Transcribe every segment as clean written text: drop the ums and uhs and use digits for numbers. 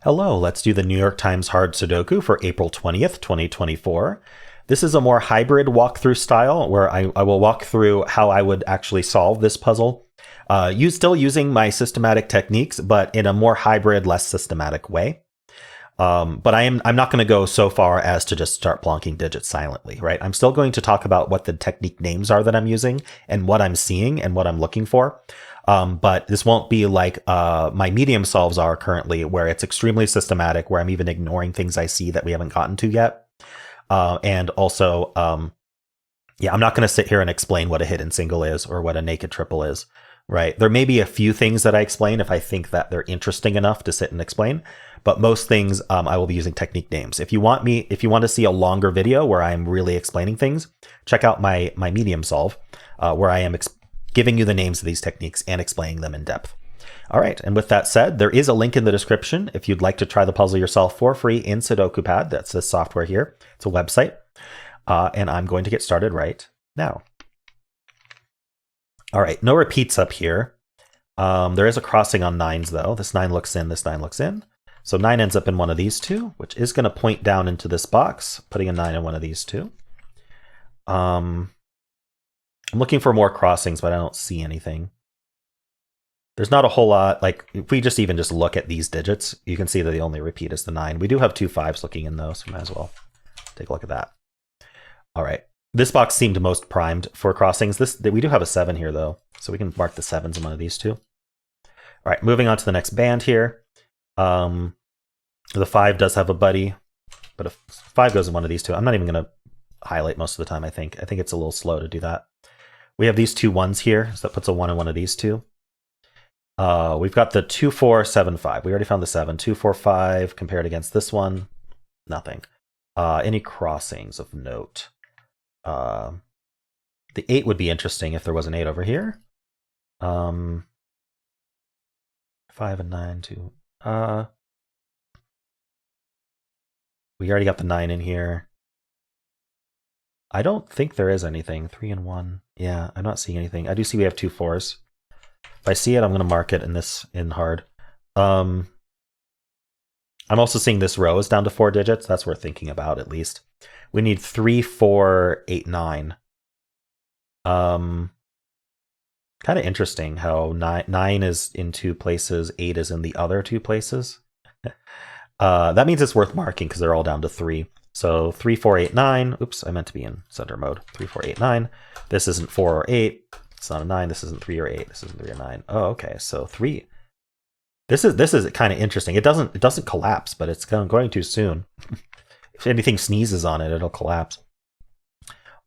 Hello, let's do the New York Times Hard Sudoku for April 20th, 2024. This is a more hybrid walkthrough style where I will walk through how I would actually solve this puzzle. Still using my systematic techniques, but in a more hybrid, less systematic way. But I'm not going to go so far as to just start blocking digits silently, right? I'm still going to talk about what the technique names are that I'm using and what I'm seeing and what I'm looking for. But this won't be like my medium solves are currently, where it's extremely systematic, where I'm even ignoring things I see that we haven't gotten to yet. And also, I'm not going to sit here and explain what a hidden single is or what a naked triple is, right? There may be a few things that I explain if I think that they're interesting enough to sit and explain, but most things I will be using technique names. If you want to see a longer video where I'm really explaining things, check out my medium solve, where I am giving you the names of these techniques and explaining them in depth. All right, and with that said, there is a link in the description if you'd like to try the puzzle yourself for free in Sudoku Pad. That's this software here. It's a website. And I'm going to get started right now. All right, no repeats up here. There is a crossing on 9s, though. This 9 looks in, this 9 looks in. So 9 ends up in one of these two, which is going to point down into this box, putting a 9 in one of these two. I'm looking for more crossings, but I don't see anything. There's not a whole lot. Like, if we just look at these digits, you can see that the only repeat is the 9. We do have 2 5s looking in, though, so we might as well take a look at that. All right. This box seemed most primed for crossings. We do have a 7 here, though, so we can mark the 7s in one of these two. All right, moving on to the next band here. The 5 does have a buddy, but if 5 goes in one of these two, I'm not even going to highlight most of the time, I think. I think it's a little slow to do that. We have these 2 1s here, so that puts a 1 in one of these two. We've got the 2 4 7 5. We already found the 7. 2 4 5 compared against this one, nothing. Any crossings of note? The 8 would be interesting if there was an 8 over here. 5 and 9, 2. We already got the 9 in here. I don't think there is anything. 3 and 1. Yeah, I'm not seeing anything. I do see we have 2 4s. If I see it, I'm going to mark it in hard. I'm also seeing this row is down to 4 digits. That's worth thinking about, at least. We need 3, 4, 8, 9. Kind of interesting how 9 is in 2 places, 8 is in the other 2 places. That means it's worth marking because they're all down to 3. So 3, 4, 8, 9. Oops, I meant to be in center mode. 3, 4, 8, 9. This isn't 4 or 8. It's not a 9. This isn't 3 or 8. This isn't 3 or 9. Oh, okay. So 3. This is kind of interesting. It doesn't collapse, but it's going too soon. If anything sneezes on it, it'll collapse.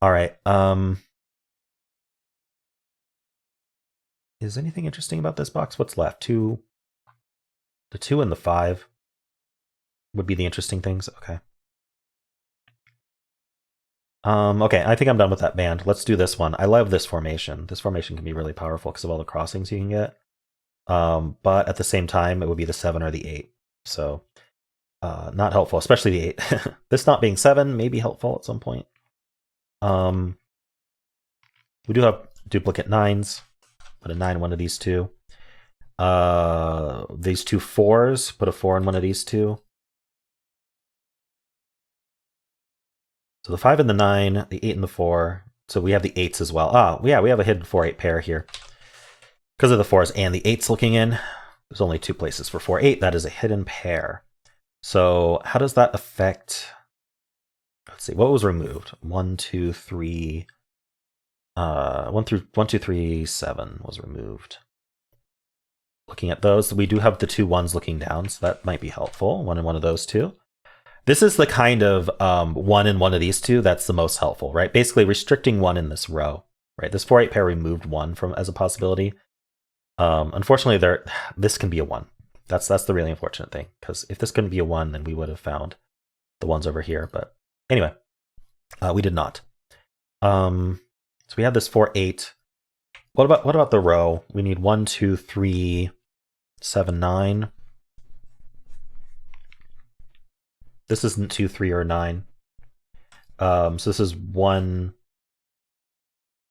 All right. Is anything interesting about this box? What's left? The 2 and the 5 would be the interesting things. Okay. Okay, I think I'm done with that band. Let's do this one. I love this formation. This formation can be really powerful because of all the crossings you can get. But at the same time, it would be the 7 or the 8. So not helpful, especially the 8. This not being 7 may be helpful at some point. We do have duplicate 9s. Put a 9 in one of these two. These 2 4s. Put a 4 in one of these two. So the 5 and the 9, the 8 and the 4. So we have the 8s as well. Oh, yeah, we have a hidden 4-8 pair here. Because of the 4s and the 8s looking in, there's only 2 places for 4-8. That is a hidden pair. So how does that affect... Let's see, what was removed? 1, 2, 3... 1, 2, 3, 7 was removed. Looking at those, we do have the 2 1s looking down, so that might be helpful. 1 in one of those two. This is the kind of 1 in one of these two that's the most helpful, right? Basically restricting 1 in this row, right? This 4-8 pair removed 1 as a possibility. Unfortunately, this can be a 1. That's the really unfortunate thing, because if this couldn't be a 1, then we would have found the ones over here. But anyway, we did not. So we have this 4-8. What about the row? We need 1, 2, 3, 7, 9. This isn't 2, 3, or 9. So this is 1,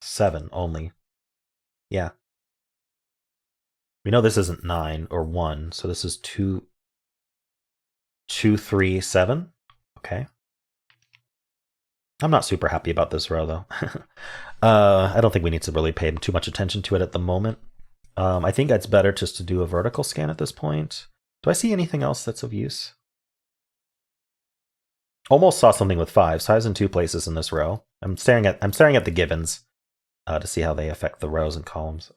7 only. Yeah. We know this isn't 9 or 1, so this is 2. 2, 3, 7. Okay. I'm not super happy about this row, though. I don't think we need to really pay too much attention to it at the moment. I think it's better just to do a vertical scan at this point. Do I see anything else that's of use? Almost saw something with 5. So I was in 2 places in this row. I'm staring at the givens to see how they affect the rows and columns.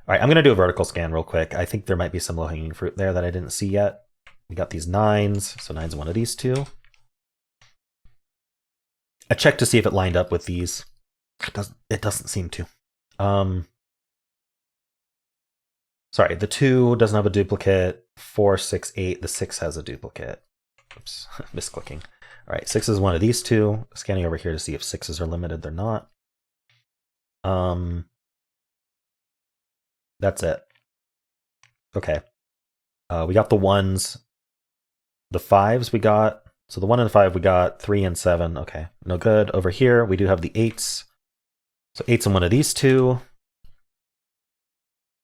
All right, I'm going to do a vertical scan real quick. I think there might be some low-hanging fruit there that I didn't see yet. We got these 9s, so 9's one of these 2. I checked to see if it lined up with these. It doesn't seem to. Sorry, the 2 doesn't have a duplicate. 4, 6, 8. The 6 has a duplicate. Oops, misclicking. All right, 6 is one of these 2. Scanning over here to see if 6s are limited. They're not. That's it. Okay. We got the 1s. The 5s we got. So the 1 and the 5 we got. 3 and 7. Okay, no good. Over here we do have the 8s. So 8's in one of these 2.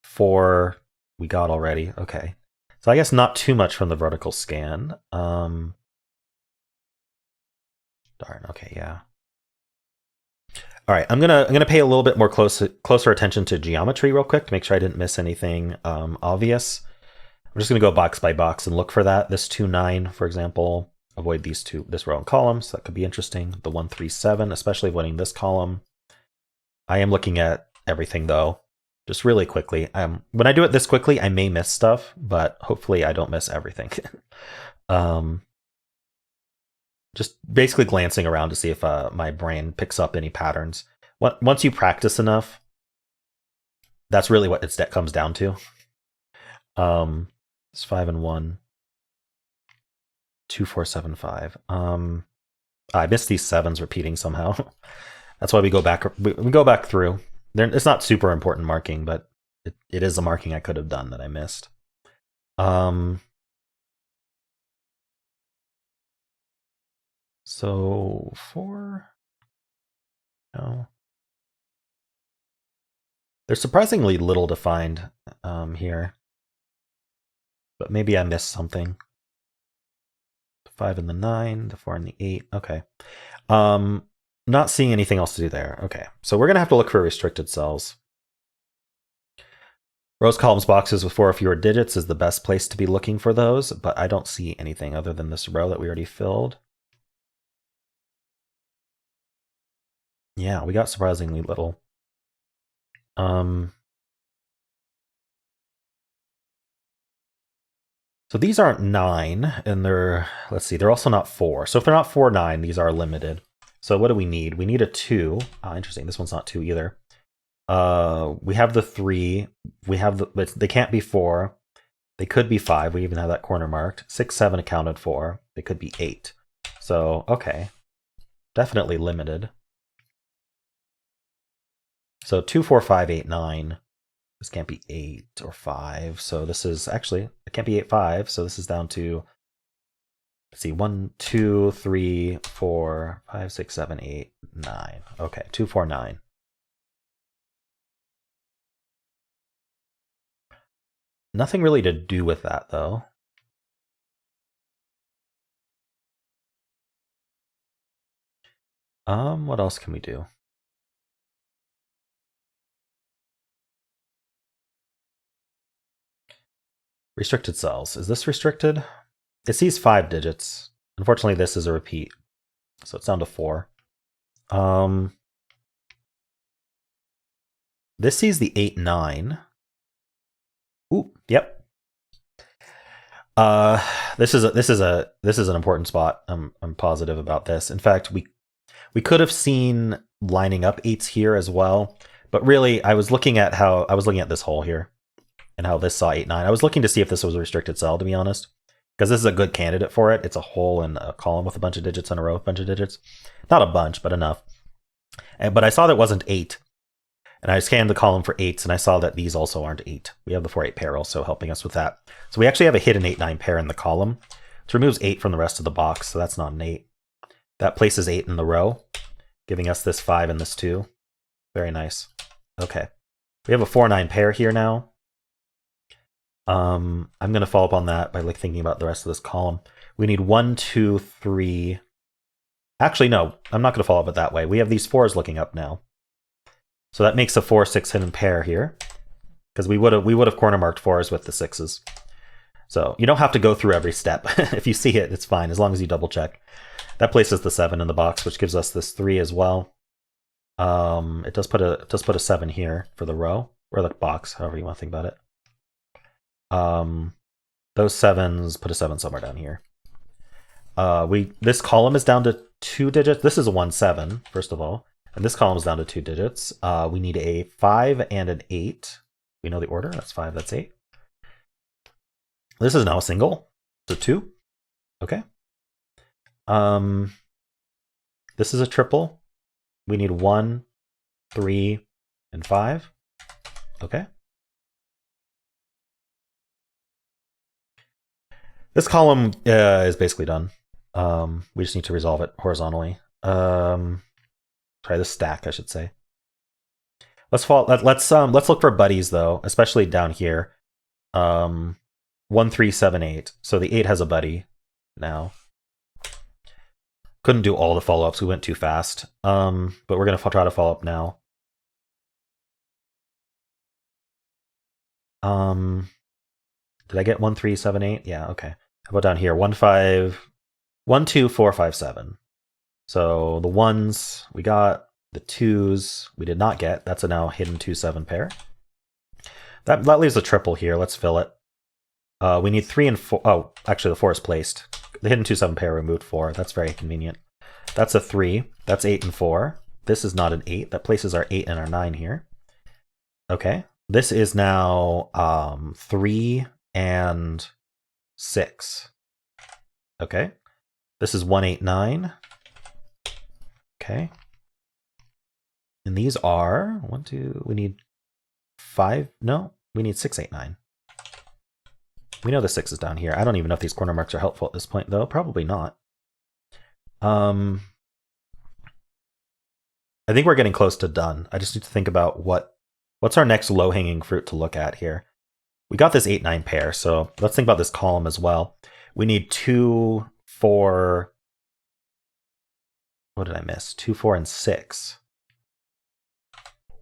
4 we got already. Okay. So I guess not too much from the vertical scan. Darn, okay, yeah. All right, I'm gonna pay a little bit more closer attention to geometry real quick to make sure I didn't miss anything obvious. I'm just gonna go box by box and look for that. This 2, 9, for example. Avoid these 2, this row and column, so that could be interesting. The 1, 3, 7, especially avoiding this column. I am looking at everything though, just really quickly. When I do it this quickly, I may miss stuff, but hopefully I don't miss everything. Just basically glancing around to see if my brain picks up any patterns. Once you practice enough, that's really what it comes down to. It's 5 and 1. 2, 4, 7, 5. I missed these 7s repeating somehow. That's why we go back. We go back through. It's not super important marking, but it is a marking I could have done that I missed. So 4. No. There's surprisingly little defined here, but maybe I missed something. 5 and the 9, the 4 and the 8. Okay. Not seeing anything else to do there. Okay. So we're going to have to look for restricted cells. Rows, columns, boxes with 4 or fewer digits is the best place to be looking for those, but I don't see anything other than this row that we already filled. Yeah, we got surprisingly little. So these aren't 9, and let's see, they're also not 4. So if they're not 4, 9, these are limited. So what do we need? We need a 2. Interesting, this one's not 2 either. We have the 3. We have they can't be 4. They could be 5. We even have that corner marked. 6, 7 accounted for. They could be 8. So, okay. Definitely limited. So 2, 4, 5, 8, 9. This can't be 8 or 5. So this is actually, it can't be 8, 5. So this is down to, let's see, 1, 2, 3, 4, 5, 6, 7, 8, 9. Okay, 2, 4, 9. Nothing really to do with that, though. What else can we do? Restricted cells. Is this restricted? It sees 5 digits. Unfortunately, this is a repeat. So it's down to 4. This sees the 8, 9. Ooh, yep. This is an important spot. I'm positive about this. In fact, we could have seen lining up 8s here as well, but really I was looking at this hole here and how this saw 8, 9. I was looking to see if this was a restricted cell, to be honest, because this is a good candidate for it. It's a hole in a column with a bunch of digits in a row with a bunch of digits. Not a bunch, but enough. But I saw that it wasn't 8. And I scanned the column for 8s, and I saw that these also aren't 8. We have the 4, 8 pair also helping us with that. So we actually have a hidden 8, 9 pair in the column, which removes 8 from the rest of the box, so that's not an 8. That places 8 in the row, giving us this 5 and this 2. Very nice. Okay. We have a 4, 9 pair here now. I'm going to follow up on that by like thinking about the rest of this column. We need 1, 2, 3. Actually, no, I'm not going to follow up it that way. We have these 4s looking up now. So that makes a 4, 6 hidden pair here, because we would have corner marked 4s with the 6s. So you don't have to go through every step. If you see it, it's fine, as long as you double check. That places the 7 in the box, which gives us this 3 as well. It does put a 7 here for the row, or the box, however you want to think about it. Those 7s put a 7 somewhere down here. This column is down to 2 digits. This is a 1, 7, first of all. And this column is down to 2 digits. We need a 5 and an 8. We know the order. That's 5, that's 8. This is now a single. So 2. Okay. This is a triple. We need 1, 3, and 5. Okay. This column is basically done. We just need to resolve it horizontally. Try this stack, I should say. Let's look for buddies though, especially down here. 1, 3, 7, 8. So the 8 has a buddy now. Couldn't do all the follow-ups. We went too fast. But we're gonna try to follow up now. Did I get 1, 3, 7, 8? Yeah, okay. How about down here? 1, 5, 1, 2, 4, 5, 7. So the 1s we got, the 2s we did not get. That's a now hidden 2, 7 pair. That leaves a triple here. Let's fill it. We need 3 and 4. Oh, actually the 4 is placed. The hidden 2, 7 pair removed 4. That's very convenient. That's a 3. That's 8 and 4. This is not an 8. That places our 8 and our 9 here. Okay. This is now 3 and 6. Okay. This is 1, 8, 9. Okay. And these are 1, 2. We need 5. No, we need 6, 8, 9. We know the 6 is down here. I don't even know if these corner marks are helpful at this point, though. Probably not. I think we're getting close to done. I just need to think about what's our next low-hanging fruit to look at here. We got this 8, 9 pair, so let's think about this column as well. We need 2, 4... What did I miss? 2, 4, and 6.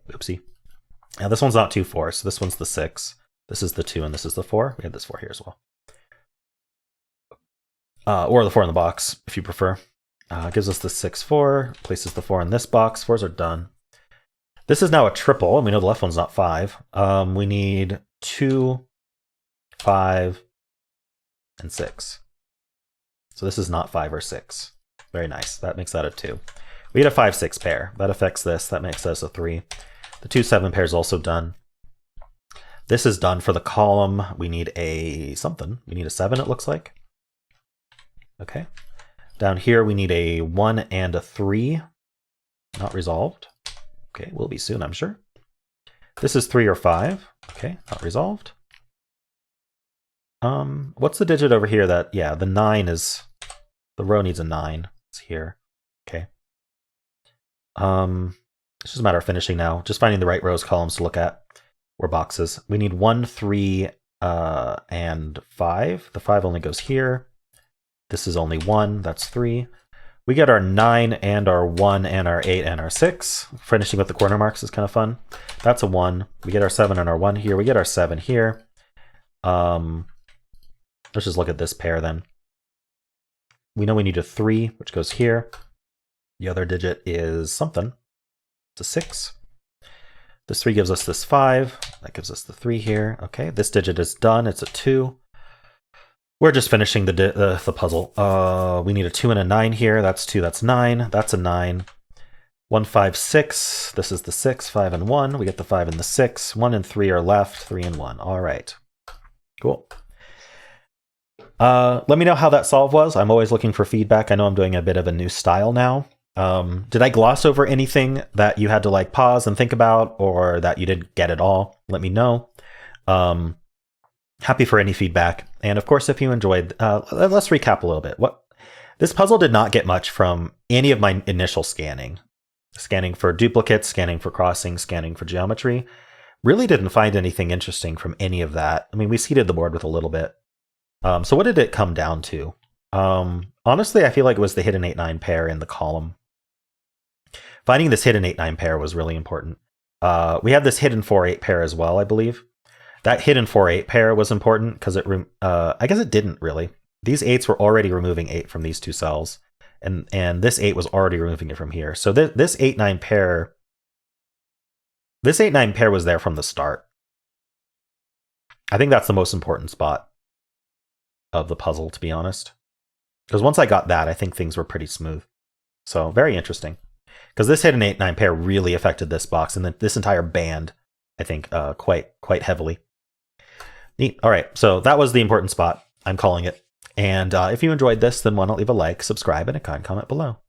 Oopsie. Now this one's not 2, 4, so this one's the 6. This is the 2, and this is the 4. We have this 4 here as well. Or the 4 in the box, if you prefer. Gives us the 6, 4. Places the 4 in this box. 4s are done. This is now a triple, and we know the left one's not 5. We need 2, 5, and 6. So this is not 5 or 6. Very nice. That makes that a 2. We get a 5, 6 pair. That affects this. That makes us a 3. The 2, 7 pair is also done. This is done for the column. We need a something. We need a 7, it looks like. Okay. Down here, we need a 1 and a 3. Not resolved. Okay, will be soon, I'm sure. This is 3 or 5. Okay, not resolved. What's the digit over here that, yeah, the 9 is, the row needs a 9. It's here. Okay. It's just a matter of finishing now. Just finding the right rows, columns to look at, or boxes. We need 1, 3, and 5. The 5 only goes here. This is only 1, that's 3. We get our 9 and our 1 and our 8 and our 6. Finishing with the corner marks is kind of fun. That's a 1. We get our 7 and our 1 here. We get our 7 here. Let's just look at this pair then. We know we need a 3, which goes here. The other digit is something. It's a 6. This 3 gives us this 5. That gives us the 3 here. Okay, this digit is done. It's a 2. We're just finishing the puzzle. We need a 2 and a 9 here. That's 2, that's 9. That's a 9. 1, 5, 6. This is the 6, 5, and 1. We get the 5 and the 6. 1 and 3 are left. 3 and 1. All right. Cool. Let me know how that solve was. I'm always looking for feedback. I know I'm doing a bit of a new style now. Did I gloss over anything that you had to like pause and think about, or that you didn't get at all? Let me know. Happy for any feedback. And of course, if you enjoyed, let's recap a little bit. This puzzle did not get much from any of my initial scanning. Scanning for duplicates, scanning for crossing, scanning for geometry. Really didn't find anything interesting from any of that. I mean, we seeded the board with a little bit. So what did it come down to? Honestly, I feel like it was the hidden 8-9 pair in the column. Finding this hidden 8-9 pair was really important. We have this hidden 4-8 pair as well, I believe. That hidden 4-8 pair was important because I guess it didn't really. These 8s were already removing 8 from these two cells, and this 8 was already removing it from here. So this 8-9 pair, was there from the start. I think that's the most important spot of the puzzle, to be honest. Because once I got that, I think things were pretty smooth. So very interesting. Because this hidden 8-9 pair really affected this box and then this entire band, I think, quite heavily. Neat. All right, so that was the important spot. I'm calling it. And if you enjoyed this, then why not leave a like, subscribe, and a kind comment below.